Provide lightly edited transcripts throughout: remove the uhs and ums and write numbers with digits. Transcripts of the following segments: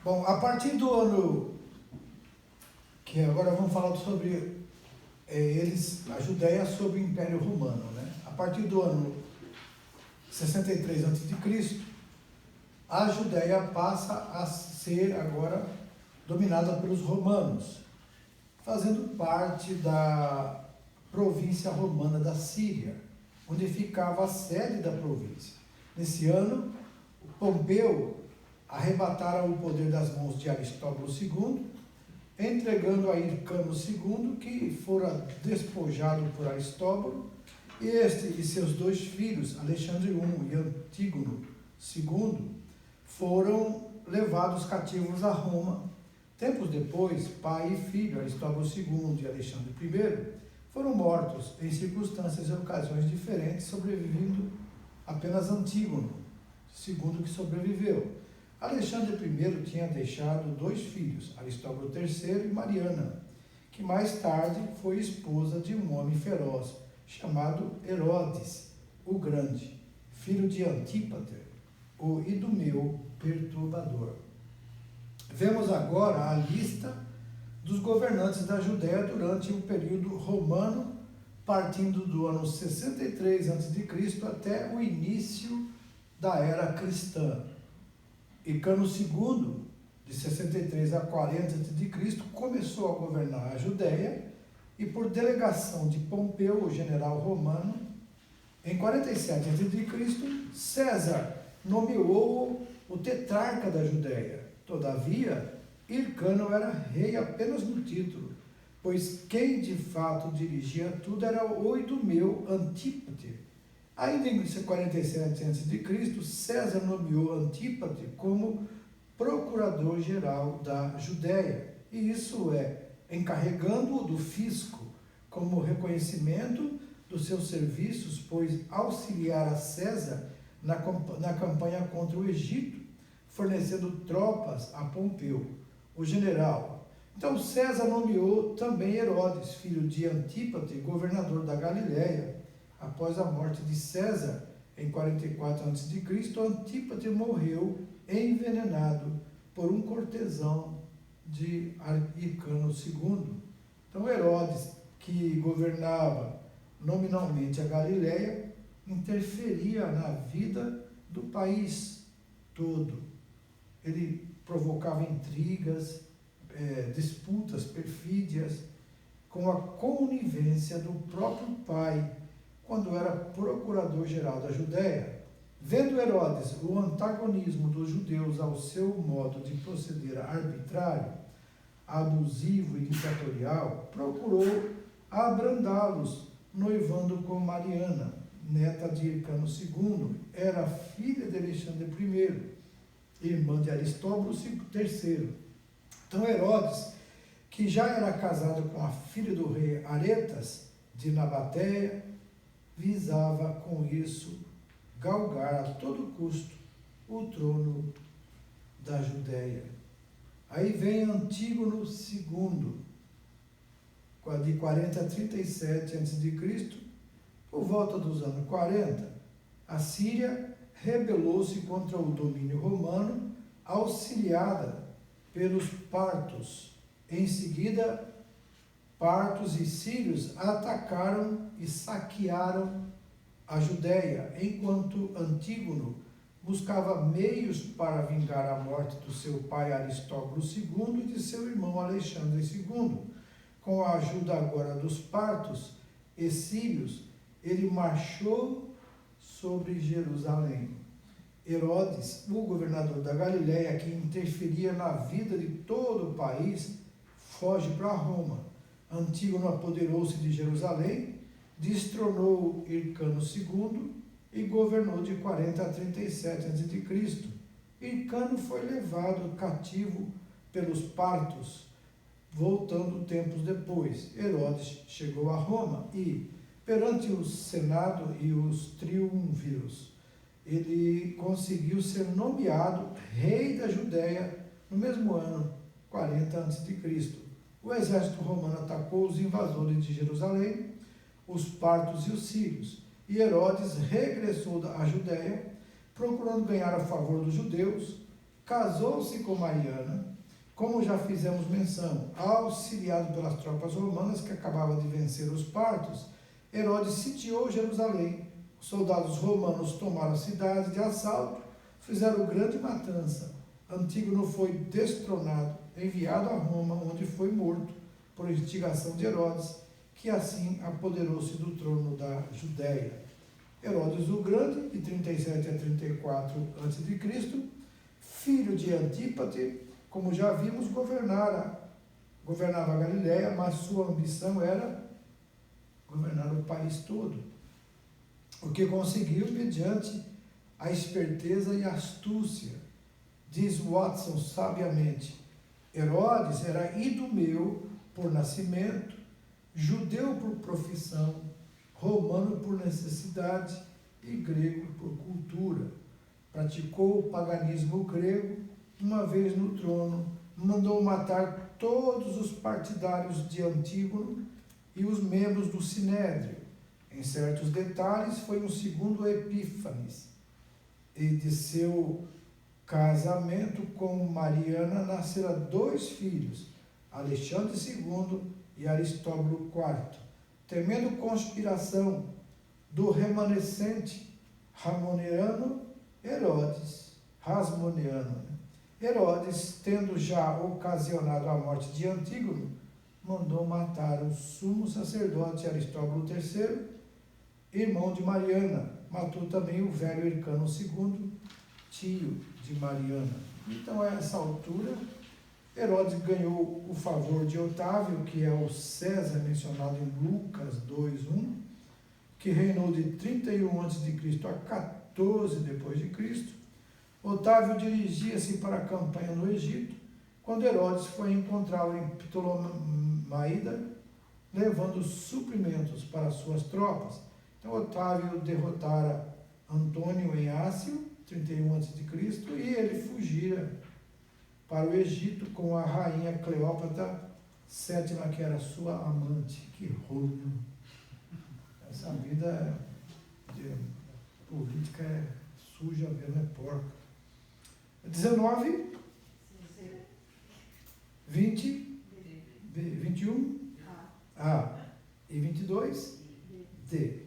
Bom, a partir do ano, que agora vamos falar sobre a Judéia sob o Império Romano, né? A partir do ano 63 a.C., a Judéia passa a ser agora dominada pelos romanos, fazendo parte da província romana da Síria, onde ficava a sede da província. Nesse ano, Pompeu arrebatara o poder das mãos de Aristóbulo II, entregando a Hircano II, que fora despojado por Aristóbulo, e este e seus dois filhos, Alexandre I e Antígono II, foram levados cativos a Roma. Tempos depois, pai e filho, Aristóbulo II e Alexandre I, foram mortos em circunstâncias e ocasiões diferentes, sobrevivendo apenas Antígono II, que sobreviveu. Alexandre I tinha deixado dois filhos, Aristóbulo III e Mariana, que mais tarde foi esposa de um homem feroz, chamado Herodes o Grande, filho de Antípater, o Idumeu perturbador. Vemos agora a lista dos governantes da Judéia durante o período romano, partindo do ano 63 a.C. até o início da era cristã. Hircano II, de 63 a 40 a.C., começou a governar a Judéia e, por delegação de Pompeu, o general romano, em 47 a.C., César nomeou o tetrarca da Judéia. Todavia, Hircano era rei apenas no título, pois quem de fato dirigia tudo era o Idumeu Antípater. Ainda em 47 a.C., César nomeou Antípater como procurador-geral da Judéia, e isso encarregando-o do fisco, como reconhecimento dos seus serviços, pois auxiliara César na campanha contra o Egito, fornecendo tropas a Pompeu, o general. Então César nomeou também Herodes, filho de Antípater, governador da Galiléia. Após a morte de César, em 44 a.C., Antípater morreu envenenado por um cortesão de Hircano II. Então Herodes, que governava nominalmente a Galiléia, interferia na vida do país todo. Ele provocava intrigas, disputas, perfídias, com a conivência do próprio pai, quando era procurador-geral da Judéia. Vendo Herodes o antagonismo dos judeus ao seu modo de proceder arbitrário, abusivo e ditatorial, procurou abrandá-los, noivando com Mariana, neta de Hircano II, era filha de Alexandre I, irmã de Aristóbulo III. Então Herodes, que já era casado com a filha do rei Aretas, de Nabatéia, visava com isso galgar a todo custo o trono da Judéia. Aí vem Antígono II, de 40 a 37 a.C., por volta dos anos 40, a Síria rebelou-se contra o domínio romano, auxiliada pelos partos. Em seguida, partos e sírios atacaram e saquearam a Judéia, enquanto Antígono buscava meios para vingar a morte do seu pai Aristóbulo II e de seu irmão Alexandre II. Com a ajuda agora dos partos e sírios, ele marchou sobre Jerusalém. Herodes, o governador da Galiléia, que interferia na vida de todo o país, foge para Roma. Antígono apoderou-se de Jerusalém, destronou Hircano II e governou de 40 a 37 a.C. Hircano foi levado cativo pelos partos, voltando tempos depois. Herodes chegou a Roma e, perante o Senado e os triunvíros, ele conseguiu ser nomeado rei da Judéia no mesmo ano, 40 a.C. O exército romano atacou os invasores de Jerusalém, os partos e os sírios, e Herodes regressou à Judéia, procurando ganhar a favor dos judeus, casou-se com Mariana, como já fizemos menção. Auxiliado pelas tropas romanas que acabavam de vencer os partos, Herodes sitiou Jerusalém. Os soldados romanos tomaram a cidade de assalto, fizeram grande matança. Antígono foi destronado, enviado a Roma, onde foi morto por instigação de Herodes, que assim apoderou-se do trono da Judéia. Herodes o Grande, de 37 a 34 a.C., filho de Antípate, como já vimos, governava a Galiléia, mas sua ambição era governar o país todo, o que conseguiu mediante a esperteza e a astúcia. Diz Watson sabiamente: Herodes era idumeu por nascimento, judeu por profissão, romano por necessidade e grego por cultura. Praticou o paganismo grego. Uma vez no trono, mandou matar todos os partidários de Antígono e os membros do Sinédrio. Em certos detalhes, foi um segundo Epífanes. E de seu casamento com Mariana nasceram 2 filhos, Alexandre II e Aristóbulo IV. Temendo conspiração do remanescente Ramoniano, Herodes, tendo já ocasionado a morte de Antígono, mandou matar o sumo sacerdote Aristóbulo III, irmão de Mariana. Matou também o velho Hircano II, tio de Mariana. Então, a essa altura, Herodes ganhou o favor de Otávio, que é o César mencionado em Lucas 2:1, que reinou de 31 a.C. a 14 depois de Cristo. Otávio dirigia-se para a campanha no Egito, quando Herodes foi encontrá-lo em Ptolemaida, levando suprimentos para suas tropas. Então, Otávio derrotara Antônio em Ácio, 31 a.C., e ele fugira para o Egito com a rainha Cleópatra VII, que era sua amante. Que rolo! Essa vida de política é suja mesmo, é porca. 19, 20, 21, A, e 22, D.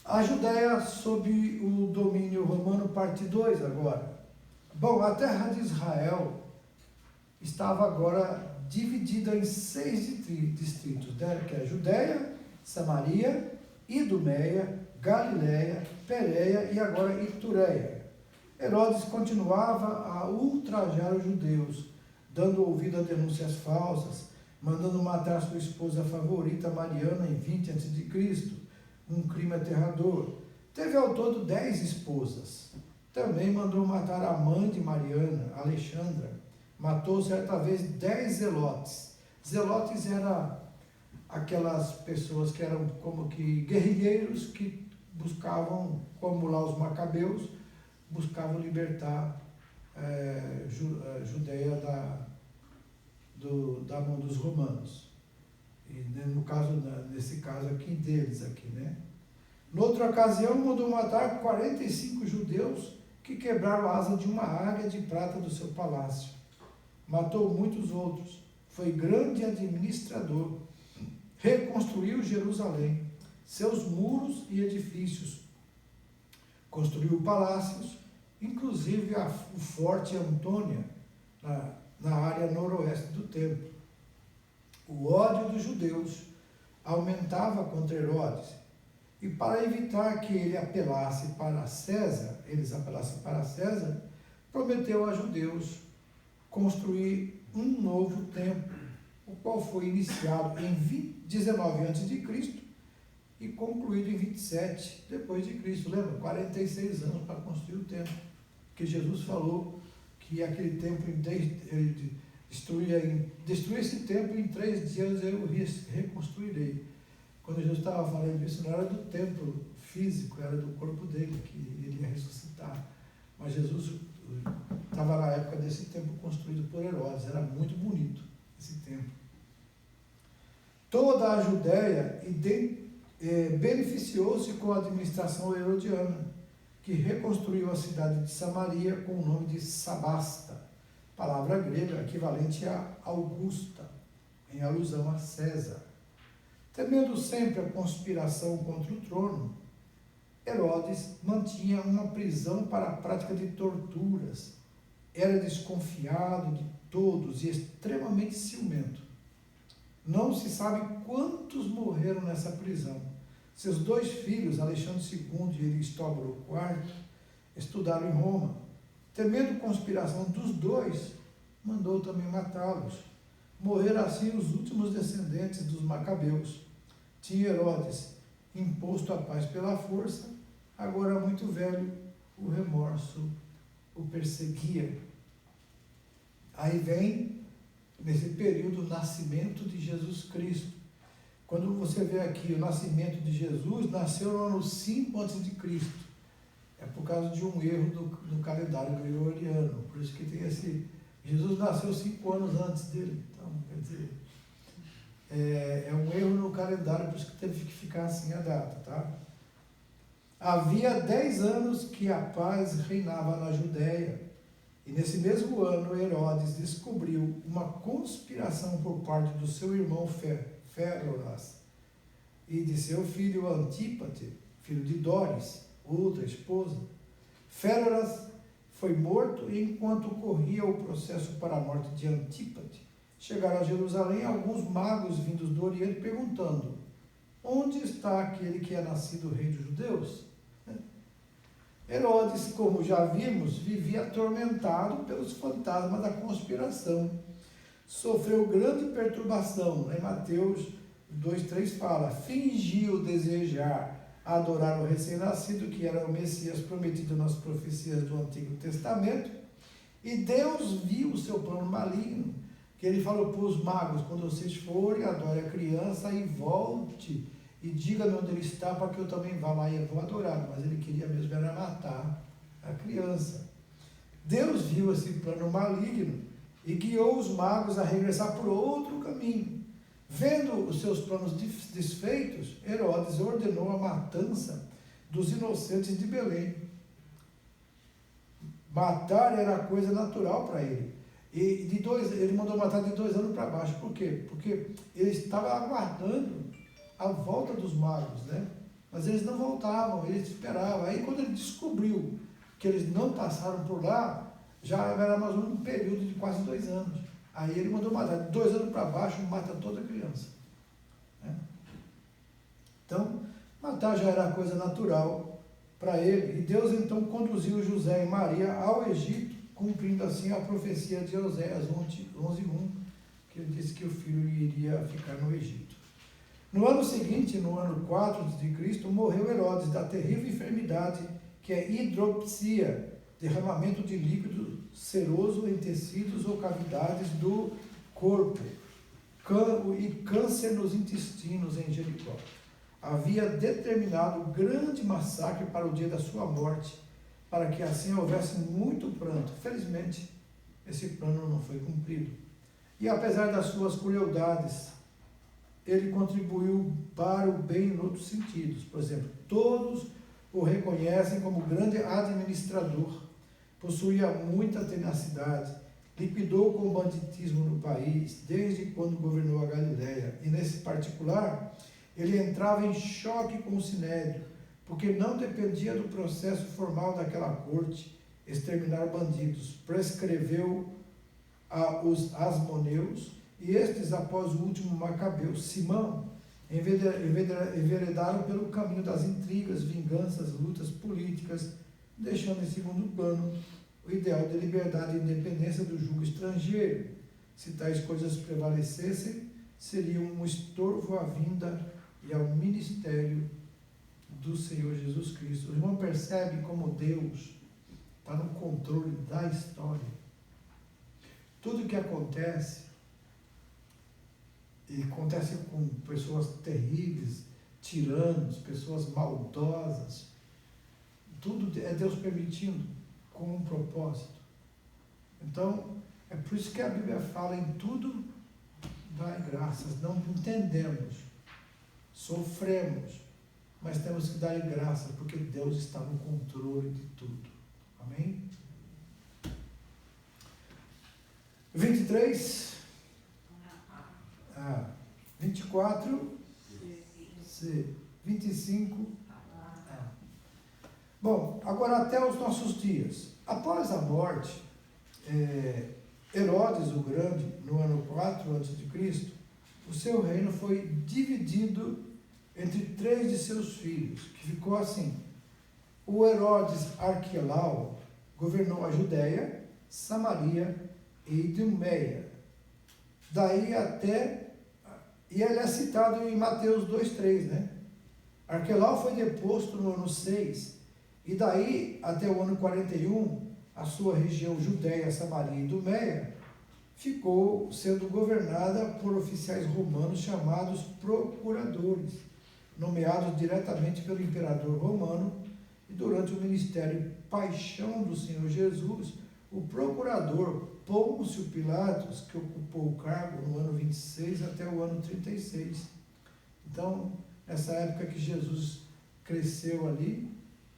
A Judéia sob o domínio romano, parte 2 agora. Bom, a terra de Israel estava agora dividida em 6 distritos, né? Que é Judéia, Samaria, Idumeia, Galiléia, Pérea e agora Itureia. Herodes continuava a ultrajar os judeus, dando ouvido a denúncias falsas, mandando matar sua esposa favorita Mariana em 20 a.C., um crime aterrador. Teve ao todo 10 esposas. Também mandou matar a mãe de Mariana, Alexandra. Matou certa vez 10 zelotes. Zelotes eram aquelas pessoas que eram como que guerrilheiros que buscavam, como lá os macabeus, buscavam libertar Judéia da mão dos romanos. E no caso, nesse caso aqui, deles aqui, né? Noutra ocasião, mandou matar 45 judeus que quebraram a asa de uma águia de prata do seu palácio. Matou muitos outros. Foi grande administrador. Reconstruiu Jerusalém, seus muros e edifícios. Construiu palácios, inclusive o Forte Antônia, na área noroeste do templo. O ódio dos judeus aumentava contra Herodes, e para evitar que eles apelassem para César, prometeu a judeus construir um novo templo, o qual foi iniciado em 19 a.C. e concluído em 27 depois de Cristo. Lembra? 46 anos para construir o templo, que Jesus falou que aquele templo destruir esse templo em 3 dias eu reconstruirei. Quando Jesus estava falando isso, não era do templo físico, era do corpo dele, que ele ia ressuscitar. Mas Jesus estava na época desse templo construído por Herodes, era muito bonito esse templo. Toda a Judéia beneficiou-se com a administração herodiana, que que reconstruiu a cidade de Samaria com o nome de Sabasta, palavra grega equivalente a Augusta, em alusão a César. Temendo sempre a conspiração contra o trono, Herodes mantinha uma prisão para a prática de torturas. Era desconfiado de todos e extremamente ciumento. Não se sabe quantos morreram nessa prisão. Seus 2 filhos, Alexandre II e Aristóbulo IV, estudaram em Roma. Temendo conspiração dos 2, mandou também matá-los. Morreram assim os últimos descendentes dos Macabeus. Tinha Herodes imposto a paz pela força, agora muito velho, o remorso o perseguia. Aí vem, nesse período, o nascimento de Jesus Cristo. Quando você vê aqui o nascimento de Jesus, nasceu no ano 5 a.C. É por causa de um erro no calendário gregoriano. Por isso que tem esse... Jesus nasceu 5 anos antes dele. Então, quer dizer, é um erro no calendário, por isso que teve que ficar assim a data, tá? Havia 10 anos que a paz reinava na Judéia. E nesse mesmo ano, Herodes descobriu uma conspiração por parte do seu irmão Féroras e de seu filho Antípate, filho de Dóris, outra esposa. Féroras foi morto e, enquanto corria o processo para a morte de Antípate, chegaram a Jerusalém alguns magos vindos do Oriente perguntando: onde está aquele que é nascido rei dos judeus? Herodes, como já vimos, vivia atormentado pelos fantasmas da conspiração. Sofreu grande perturbação. Em Mateus 2,3 fala: fingiu desejar adorar o recém-nascido, que era o Messias prometido nas profecias do Antigo Testamento, e Deus viu o seu plano maligno, que ele falou para os magos: quando vocês forem, adore a criança e volte e diga-me onde ele está, para que eu também vá lá e vou adorar. Mas ele queria mesmo era matar a criança. Deus viu esse plano maligno e guiou os magos a regressar por outro caminho. Vendo os seus planos desfeitos, Herodes ordenou a matança dos inocentes de Belém. Matar era coisa natural para ele. E ele mandou matar de 2 anos para baixo. Por quê? Porque ele estava aguardando a volta dos magos, né? Mas eles não voltavam, eles esperavam. Aí quando ele descobriu que eles não passaram por lá, já era mais ou menos um período de quase 2 anos. Aí ele mandou matar de 2 anos para baixo, mata toda criança, né? Então, matar já era coisa natural para ele. E Deus então conduziu José e Maria ao Egito, cumprindo assim a profecia de Oséias 11:1, que ele disse que o filho iria ficar no Egito. No ano seguinte, no ano 4 de Cristo, morreu Herodes da terrível enfermidade que é hidropsia, derramamento de líquido seroso em tecidos ou cavidades do corpo, e câncer nos intestinos em Jericó. Havia determinado grande massacre para o dia da sua morte, para que assim houvesse muito pranto. Felizmente, esse plano não foi cumprido. E apesar das suas crueldades, ele contribuiu para o bem em outros sentidos. Por exemplo, todos o reconhecem como grande administrador, possuía muita tenacidade, liquidou com o banditismo no país, desde quando governou a Galiléia. E nesse particular, ele entrava em choque com o Sinédrio, porque não dependia do processo formal daquela corte exterminar bandidos. Prescreveu os asmoneus, e estes, após o último Macabeu, Simão, enveredaram pelo caminho das intrigas, vinganças, lutas políticas, deixando em segundo plano o ideal de liberdade e independência do jugo estrangeiro. Se tais coisas prevalecessem, seriam um estorvo à vinda e ao ministério do Senhor Jesus Cristo. O irmão percebe como Deus está no controle da história. Tudo que acontece, e acontece com pessoas terríveis, tiranos, pessoas maldosas, tudo é Deus permitindo, com um propósito. Então, é por isso que a Bíblia fala: em tudo dai graças. Não entendemos, sofremos, mas temos que dar graça, porque Deus está no controle de tudo. Amém? 23, 24, 25. Bom, agora até os nossos dias. Após a morte, Herodes o Grande, no ano 4 a.C., o seu reino foi dividido entre 3 de seus filhos, que ficou assim. O Herodes Arquelau governou a Judéia, Samaria e Idumeia. Daí até, e ele é citado em Mateus 2,3, né? Arquelau foi deposto no ano 6, e daí até o ano 41, a sua região Judéia, Samaria e Idumeia ficou sendo governada por oficiais romanos chamados procuradores, nomeados diretamente pelo imperador romano. E durante o ministério e paixão do Senhor Jesus, o procurador Pôncio Pilatos, que ocupou o cargo no ano 26 até o ano 36. Então, nessa época que Jesus cresceu ali,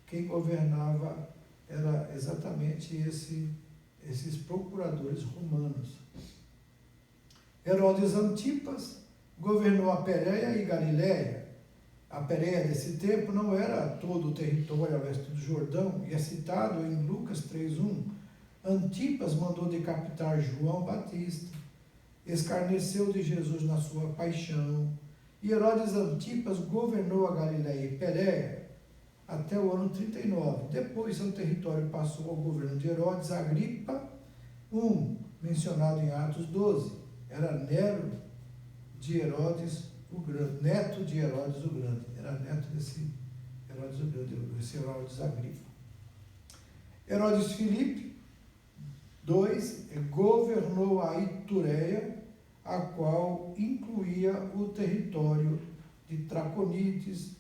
quem governava era exatamente esses procuradores romanos. Herodes Antipas governou a Pérea e Galiléia. A Pérea desse tempo não era todo o território a oeste do Jordão, e é citado em Lucas 3,1. Antipas mandou decapitar João Batista, escarneceu de Jesus na sua paixão, e Herodes Antipas governou a Galiléia e Pérea até o ano 39. Depois seu território passou ao governo de Herodes Agripa I, mencionado em Atos 12. Era Nero de Herodes o Grande, neto de Herodes o Grande. Era neto desse Herodes o Grande, desse Herodes Agripa. Herodes Filipe II governou a Itureia, a qual incluía o território de Traconites,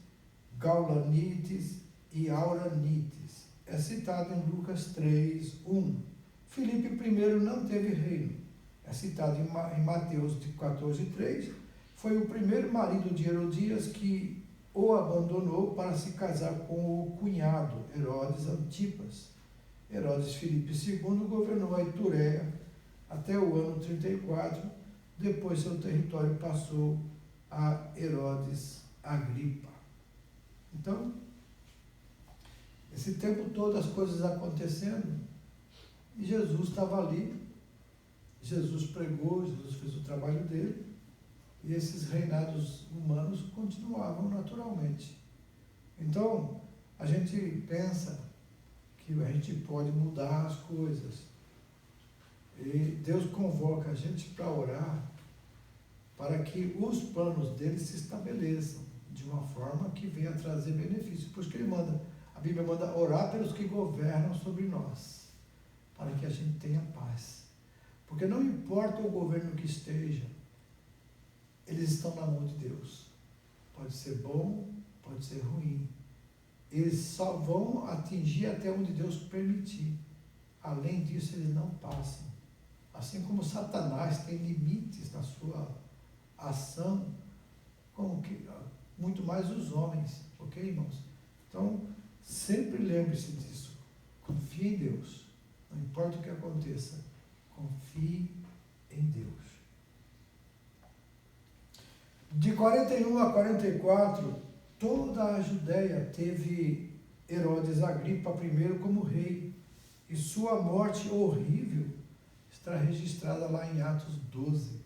Gaulanites e Auranites. É citado em Lucas 3:1. Filipe I não teve reino. É citado em Mateus 14:3. Foi o primeiro marido de Herodias que o abandonou para se casar com o cunhado, Herodes Antipas. Herodes Filipe II governou a Itureia até o ano 34. Depois seu território passou a Herodes Agripa. Então, esse tempo todo as coisas acontecendo, e Jesus estava ali, Jesus pregou, Jesus fez o trabalho dele, e esses reinados humanos continuavam naturalmente. Então, a gente pensa que a gente pode mudar as coisas, e Deus convoca a gente para orar, para que os planos dele se estabeleçam de uma forma que venha trazer benefício. Por isso que a Bíblia manda orar pelos que governam sobre nós, para que a gente tenha paz. Porque não importa o governo que esteja, eles estão na mão de Deus. Pode ser bom, pode ser ruim. Eles só vão atingir até onde Deus permitir. Além disso, eles não passam. Assim como Satanás tem limites na sua ação, como que muito mais os homens, ok, irmãos? Então, sempre lembre-se disso. Confie em Deus. Não importa o que aconteça, confie em Deus. De 41 a 44, toda a Judéia teve Herodes Agripa I como rei, e sua morte horrível está registrada lá em Atos 12.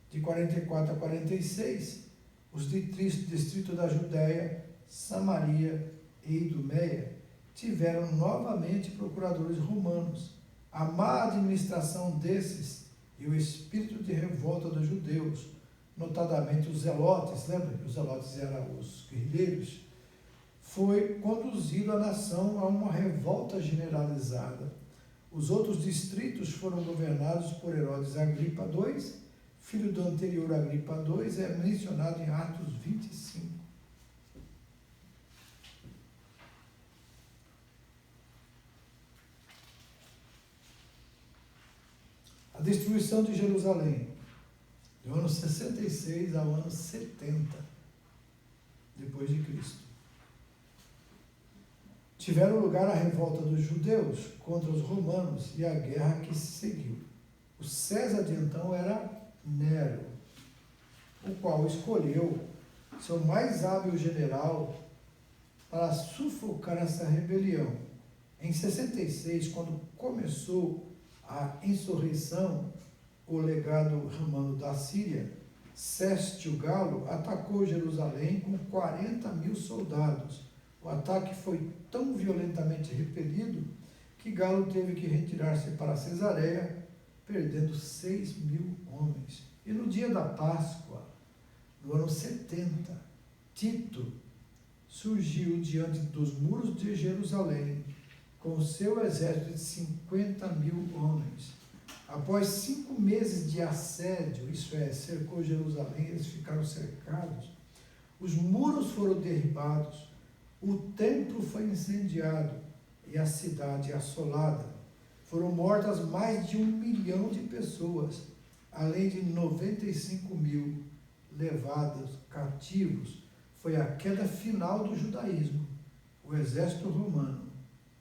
De 44 a 46, os distritos da Judéia, Samaria e Idumeia tiveram novamente procuradores romanos. A má administração desses e o espírito de revolta dos judeus, notadamente os zelotes, lembra que os zelotes eram os guerrilheiros, foi conduzido a nação a uma revolta generalizada. Os outros distritos foram governados por Herodes Agripa II, filho do anterior Agripa II, é mencionado em Atos 25. A destruição de Jerusalém, do ano 66 ao ano 70 depois de Cristo. tiveram lugar a revolta dos judeus contra os romanos e a guerra que se seguiu. O César de então era Nero, o qual escolheu seu mais hábil general para sufocar essa rebelião. Em 66, quando começou a insurreição, o legado romano da Síria, Sestio Galo atacou Jerusalém com 40 mil soldados. O ataque foi tão violentamente repelido que Galo teve que retirar-se para Cesareia, perdendo 6 mil homens. E no dia da Páscoa, no ano 70, Tito surgiu diante dos muros de Jerusalém com seu exército de 50 mil homens. Após 5 meses de assédio, isso é, cercou Jerusalém, eles ficaram cercados, os muros foram derribados, o templo foi incendiado e a cidade assolada. Foram mortas mais de 1 milhão de pessoas, além de 95 mil levados cativos. Foi a queda final do judaísmo. O exército romano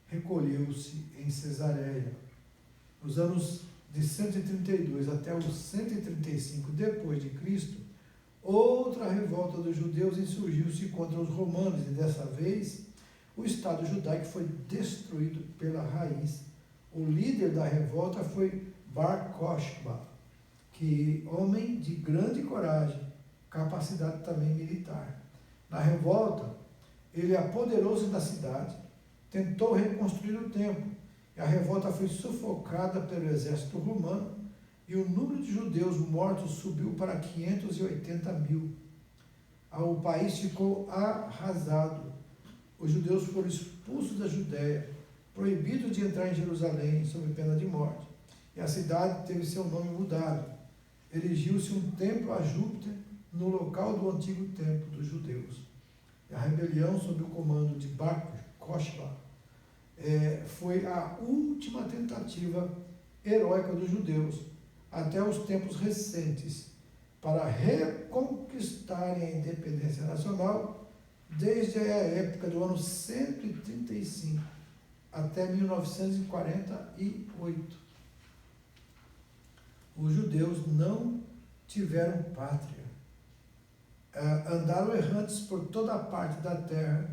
recolheu-se em Cesareia. Nos anos de 132 até os 135 depois de Cristo, outra revolta dos judeus insurgiu-se contra os romanos e dessa vez o Estado judaico foi destruído pela raiz. O líder da revolta foi Bar Kokhba, que homem de grande coragem, capacidade também militar. Na revolta, ele apoderou-se da cidade, tentou reconstruir o templo, e a revolta foi sufocada pelo exército romano, e o número de judeus mortos subiu para 580 mil. O país ficou arrasado. Os judeus foram expulsos da Judéia, proibidos de entrar em Jerusalém sob pena de morte, e a cidade teve seu nome mudado. Erigiu-se um templo a Júpiter no local do antigo templo dos judeus. E a rebelião sob o comando de Bar Kokhba foi a última tentativa heróica dos judeus, até os tempos recentes, para reconquistarem a independência nacional, desde a época do ano 135 até 1948. Os judeus não tiveram pátria. Andaram errantes por toda a parte da terra.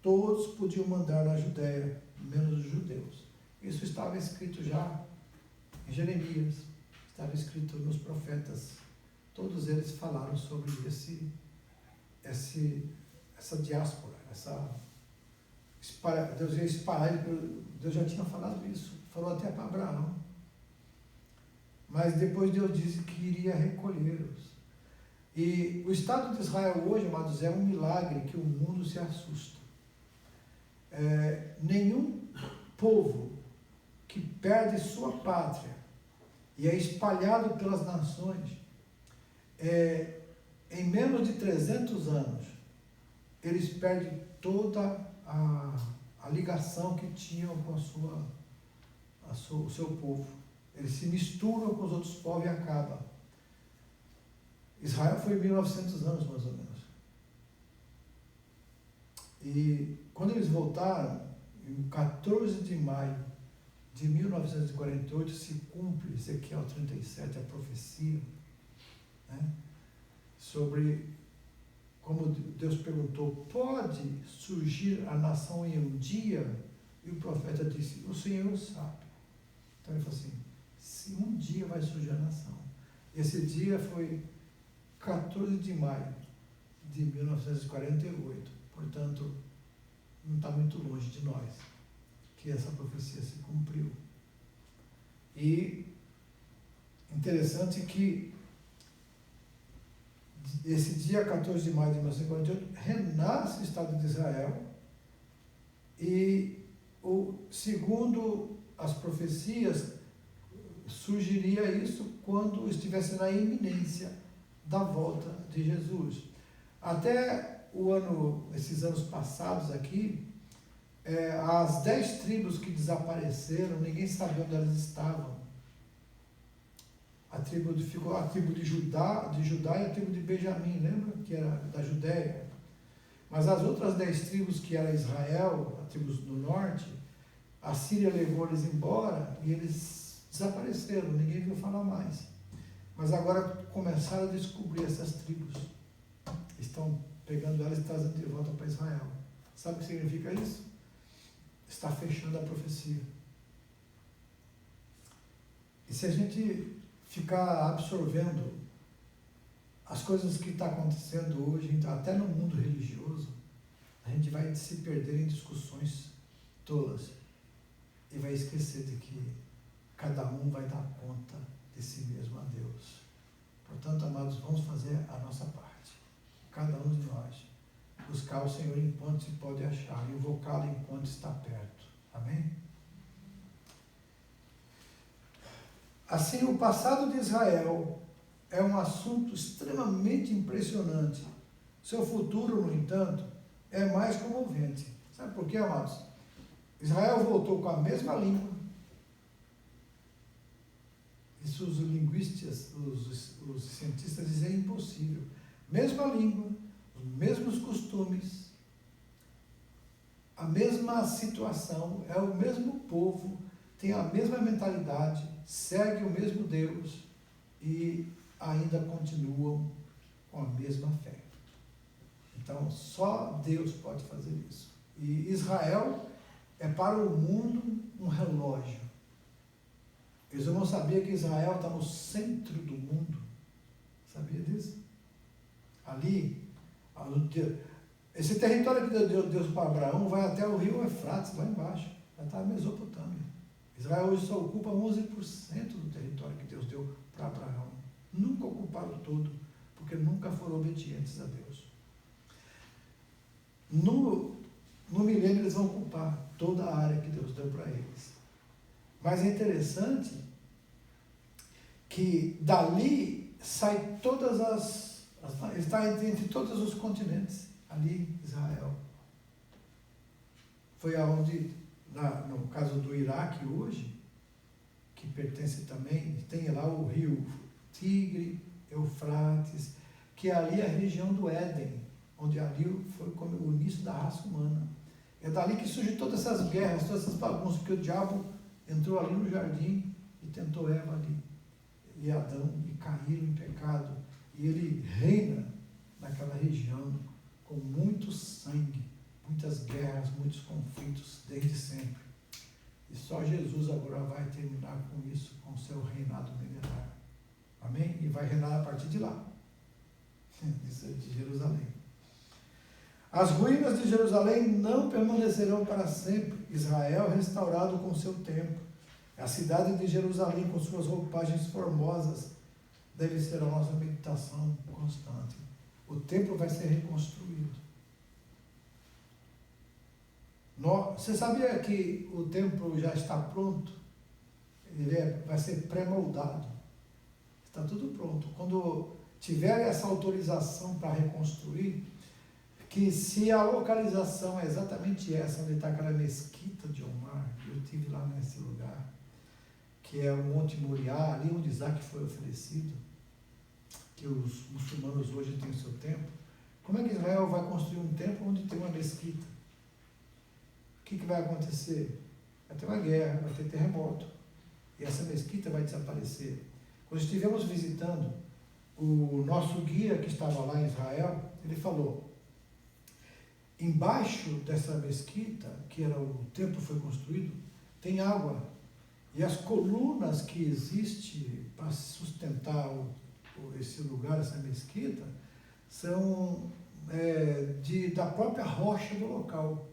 Todos podiam mandar na Judéia, menos os judeus. Isso estava escrito já em Jeremias, estava escrito nos profetas. Todos eles falaram sobre essa diáspora, Deus ia espalhar, Deus já tinha falado isso, falou até para Abraão. Mas depois Deus disse que iria recolhê-los. E o Estado de Israel hoje, amados, é um milagre que o mundo se assusta. Nenhum povo que perde sua pátria e é espalhado pelas nações, em menos de 300 anos, eles perdem toda a ligação que tinham com o seu povo. Eles se misturam com os outros povos e acabam. Israel foi 1900 anos, mais ou menos. E quando eles voltaram, em 14 de maio de 1948, se cumpre Ezequiel 37, a profecia, né, sobre como Deus perguntou, pode surgir a nação em um dia? E o profeta disse, o Senhor sabe. Então ele falou assim, se um dia vai surgir a nação. Esse dia foi 14 de maio de 1948. Portanto, não está muito longe de nós que essa profecia se cumpriu. E interessante que esse dia 14 de maio de 1948 renasce o Estado de Israel e, segundo as profecias, surgiria isso quando estivesse na iminência da volta de Jesus. Até esses anos passados aqui, as 10 tribos que desapareceram, ninguém sabia onde elas estavam. Ficou a tribo de Judá e a tribo de Benjamim, lembra? Que era da Judéia. Mas as outras 10 tribos que era Israel, as tribos do norte, a Síria levou eles embora e eles desapareceram, ninguém viu falar mais. Mas agora começaram a descobrir essas tribos. Estão pegando elas e trazendo de volta para Israel. Sabe o que significa isso? Está fechando a profecia. E se a gente ficar absorvendo as coisas que estão acontecendo hoje, até no mundo religioso, a gente vai se perder em discussões tolas e vai esquecer de que cada um vai dar conta de si mesmo a Deus. Portanto, amados, vamos fazer a nossa parte. Cada um de nós. Buscar o Senhor enquanto se pode achar, invocá-lo enquanto está perto. Amém? Assim, o passado de Israel é um assunto extremamente impressionante. Seu futuro, no entanto, é mais comovente. Sabe por quê, amados? Israel voltou com a mesma língua. Isso os linguistas, os cientistas dizem impossível. Mesma língua, os mesmos costumes, a mesma situação, é o mesmo povo, tem a mesma mentalidade, segue o mesmo Deus e ainda continuam com a mesma fé. Então, só Deus pode fazer isso. E Israel é para o mundo um relógio. Eles não sabiam que Israel está no centro do mundo. Sabia disso? Ali, esse território que deu Deus para Abraão vai até o rio Eufrates, lá embaixo. Já está a Mesopotâmia. Israel hoje só ocupa 11% do território que Deus deu para Abraão. Nunca ocuparam todo, porque nunca foram obedientes a Deus. No milênio eles vão ocupar toda a área que Deus deu para eles. Mas é interessante que dali sai todas está entre todos os continentes, ali Israel. Foi aonde, no caso do Iraque hoje, que pertence também, tem lá o rio Tigre, Eufrates, que ali é a região do Éden, onde ali foi o início da raça humana. É dali que surgem todas essas guerras, todas essas bagunças, porque o diabo entrou ali no jardim e tentou Eva ali, e Adão, e caíram em pecado. E ele reina naquela região com muito sangue, muitas guerras, muitos conflitos desde sempre. E só Jesus agora vai terminar com isso, com o seu reinado milenar. Amém? E vai reinar a partir de lá, de Jerusalém. As ruínas de Jerusalém não permanecerão para sempre. Israel restaurado com seu templo. A cidade de Jerusalém com suas roupagens formosas deve ser a nossa meditação constante. O templo vai ser reconstruído. Você sabia que o templo já está pronto? Ele vai ser pré-moldado. Está tudo pronto. Quando tiver essa autorização para reconstruir, que se a localização é exatamente essa, onde está aquela mesquita de Omar, eu estive lá nesse lugar, que é o Monte Moriá, ali onde Isaac foi oferecido, que os muçulmanos hoje têm o seu templo. Como é que Israel vai construir um templo onde tem uma mesquita? O que vai acontecer? Vai ter uma guerra, vai ter terremoto, e essa mesquita vai desaparecer. Quando estivemos visitando, o nosso guia que estava lá em Israel, ele falou, embaixo dessa mesquita, que era o templo foi construído, tem água. E as colunas que existem para sustentar esse lugar, essa mesquita, são da própria rocha do local.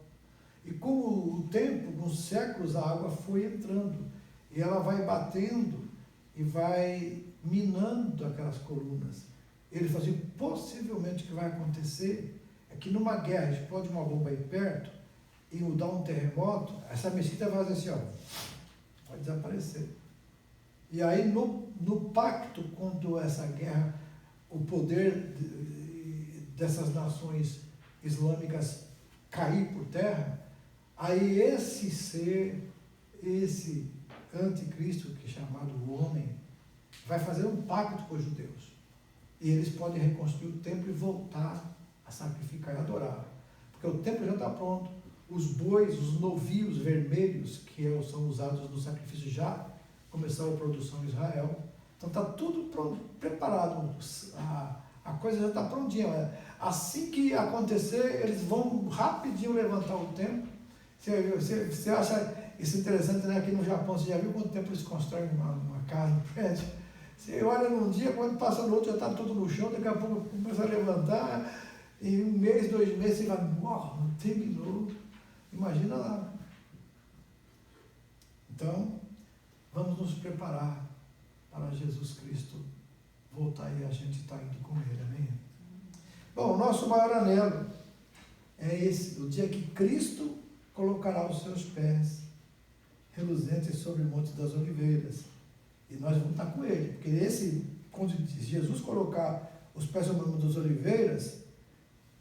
E com o tempo, com os séculos, a água foi entrando. E ela vai batendo e vai minando aquelas colunas. Ele falou assim, possivelmente o que vai acontecer é que numa guerra explode uma bomba aí perto e dar um terremoto, essa mesquita vai fazer assim, ó, vai desaparecer. E aí no pacto contra essa guerra, o poder dessas nações islâmicas cair por terra, aí esse ser, esse anticristo, que é chamado homem, vai fazer um pacto com os judeus. E eles podem reconstruir o templo e voltar a sacrificar e adorar. porque o templo já está pronto. Os bois, os novios vermelhos, que são usados no sacrifício, já começou a produção em Israel. Então está tudo pronto, preparado. A coisa já está prontinha. Assim que acontecer, eles vão rapidinho levantar o templo. Você acha isso interessante, né? Aqui no Japão, você já viu quanto tempo eles constroem uma casa, um prédio? Você olha num dia, quando passa no outro, já está tudo no chão, daqui a pouco começa a levantar, em 1 mês, 2 meses, você vai, não terminou. Imagina lá. Então, vamos nos preparar para Jesus Cristo voltar e a gente está indo com Ele, amém? Bom, o nosso maior anelo é esse, o dia que Cristo colocará os seus pés reluzentes sobre o Monte das Oliveiras. E nós vamos estar com Ele, porque quando Jesus colocar os pés sobre o Monte das Oliveiras,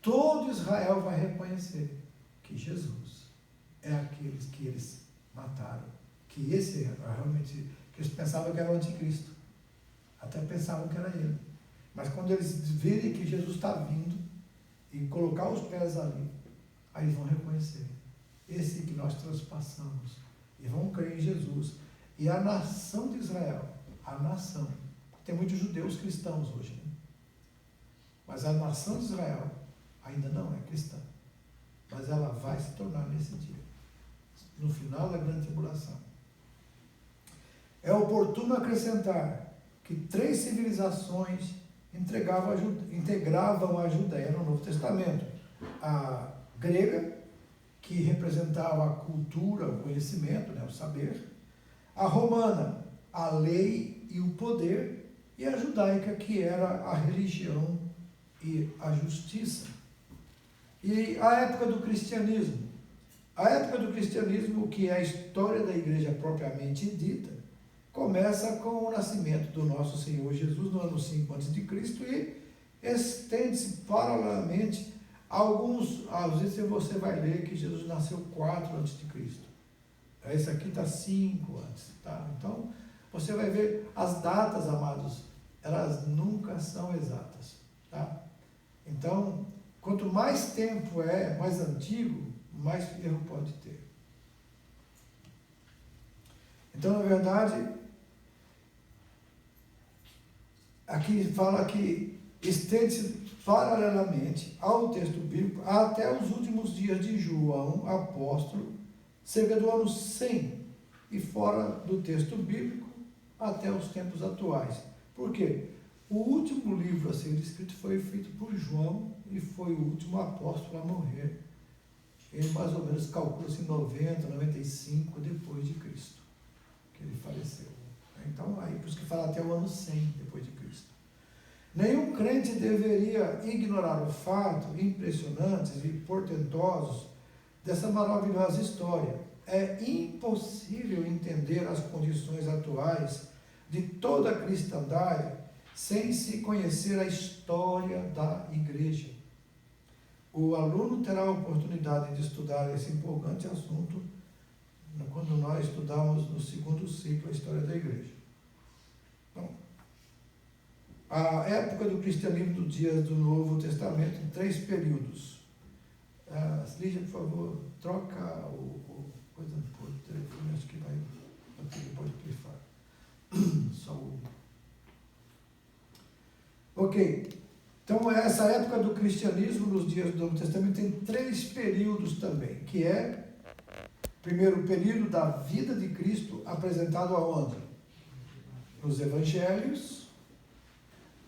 todo Israel vai reconhecer que Jesus é aqueles que eles mataram, que esse realmente, que eles pensavam que era o anticristo, até pensavam que era ele, mas quando eles virem que Jesus está vindo e colocar os pés ali, aí eles vão reconhecer, esse que nós transpassamos, e vão crer em Jesus, e a nação de Israel, a nação, tem muitos judeus cristãos hoje, né? Mas a nação de Israel ainda não é cristã, mas ela vai se tornar nesse dia, no final da grande tribulação. É oportuno acrescentar que 3 civilizações integravam a Judéia no Novo Testamento. A grega, que representava a cultura, o conhecimento, né, o saber. A romana, a lei e o poder. E a judaica, que era a religião e a justiça. E a época do cristianismo. A época do cristianismo, que é a história da igreja propriamente dita, começa com o nascimento do nosso Senhor Jesus no ano 5 a.C. e estende-se paralelamente às vezes você vai ler que Jesus nasceu 4 a.C. Esse aqui está 5 antes, tá? Então, você vai ver as datas, amados, elas nunca são exatas, tá? Então, quanto mais tempo mais antigo, mais erro pode ter. Então, na verdade, aqui fala que estende-se paralelamente ao texto bíblico até os últimos dias de João, apóstolo, cerca do ano 100, e fora do texto bíblico até os tempos atuais. Por quê? O último livro a ser escrito foi feito por João e foi o último apóstolo a morrer. Ele mais ou menos calcula-se 90, 95 depois de Cristo, que ele faleceu. Então, aí por isso que fala até o ano 100 depois de Cristo. Nenhum crente deveria ignorar o fato impressionantes e portentosos dessa maravilhosa história. É impossível entender as condições atuais de toda a cristandade sem se conhecer a história da igreja. O aluno terá a oportunidade de estudar esse empolgante assunto quando nós estudamos no 2º ciclo a história da igreja. Então, a época do cristianismo dos dias do Novo Testamento em 3 períodos. Lígia, por favor, troca coisa por telefone, acho que vai pode pifar. Saúde. Ok. Então, essa época do cristianismo nos dias do Novo Testamento tem 3 períodos também, que é, primeiro, o período da vida de Cristo apresentado aonde? Nos evangelhos.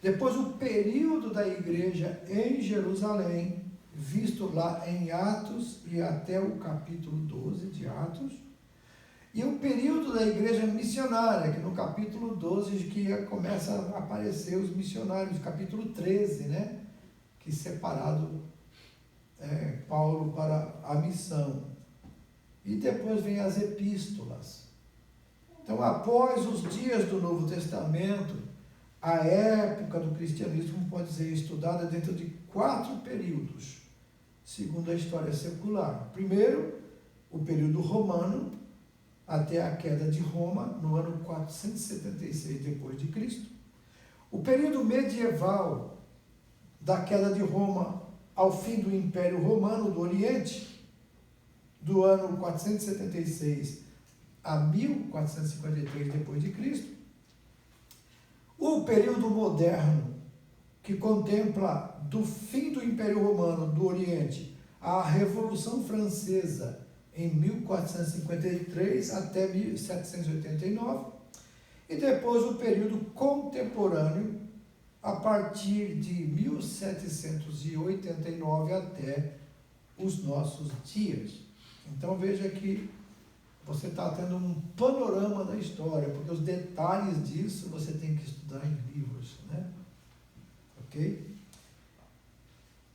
Depois, o período da igreja em Jerusalém, visto lá em Atos e até o capítulo 12 de Atos. E o período da igreja missionária, que no capítulo 12 que começa a aparecer os missionários, capítulo 13, né? Que separado Paulo para a missão. E depois vem as epístolas. Então, após os dias do Novo Testamento, a época do cristianismo pode ser estudada dentro de 4 períodos, segundo a história secular. Primeiro, o período romano, até a queda de Roma, no ano 476 depois de Cristo. O período medieval, da queda de Roma ao fim do Império Romano do Oriente, do ano 476 a 1453 d.C., o período moderno, que contempla do fim do Império Romano do Oriente à Revolução Francesa em 1453 até 1789, e depois o período contemporâneo a partir de 1789 até os nossos dias. Então veja que você está tendo um panorama da história, porque os detalhes disso você tem que estudar em livros, né? Ok?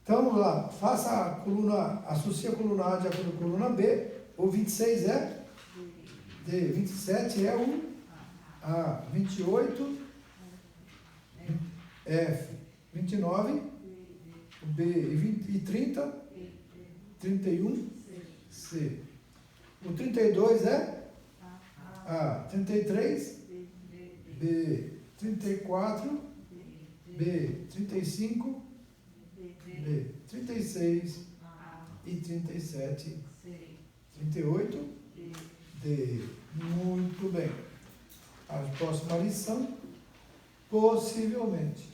Então vamos lá, faça a coluna, associe a coluna A de acordo com a coluna B. O 26 é D, 27 é o A, 28 F, 29 o B e 30, 31 C. O 32 é A, 33 B, 34 B, 35 B, 36 e 37, 38 D. Muito bem. A próxima lição possivelmente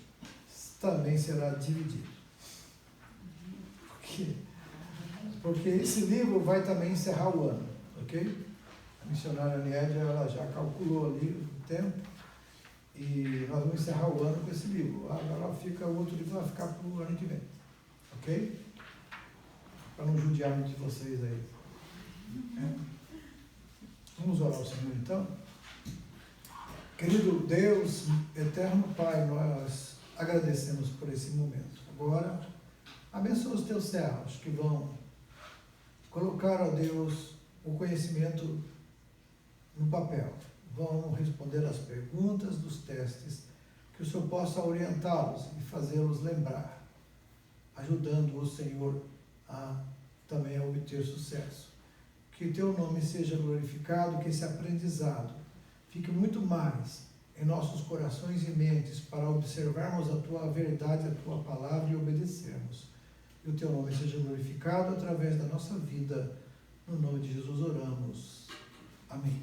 também será dividido. Porque esse livro vai também encerrar o ano, ok? A missionária Nédia, ela já calculou ali o tempo e nós vamos encerrar o ano com esse livro. Agora o outro livro vai ficar para o ano que vem, ok? Para não judiar muito de vocês aí. Vamos orar ao Senhor então? Querido Deus, eterno Pai, nós agradecemos por esse momento. Agora, abençoa os teus servos que vão colocar, ó Deus, o conhecimento no papel. Vão responder às perguntas dos testes, que o Senhor possa orientá-los e fazê-los lembrar, ajudando o Senhor também a obter sucesso. Que teu nome seja glorificado, que esse aprendizado fique muito mais em nossos corações e mentes para observarmos a tua verdade, a tua palavra e obedecermos. Que o teu nome seja glorificado através da nossa vida. No nome de Jesus oramos. Amém.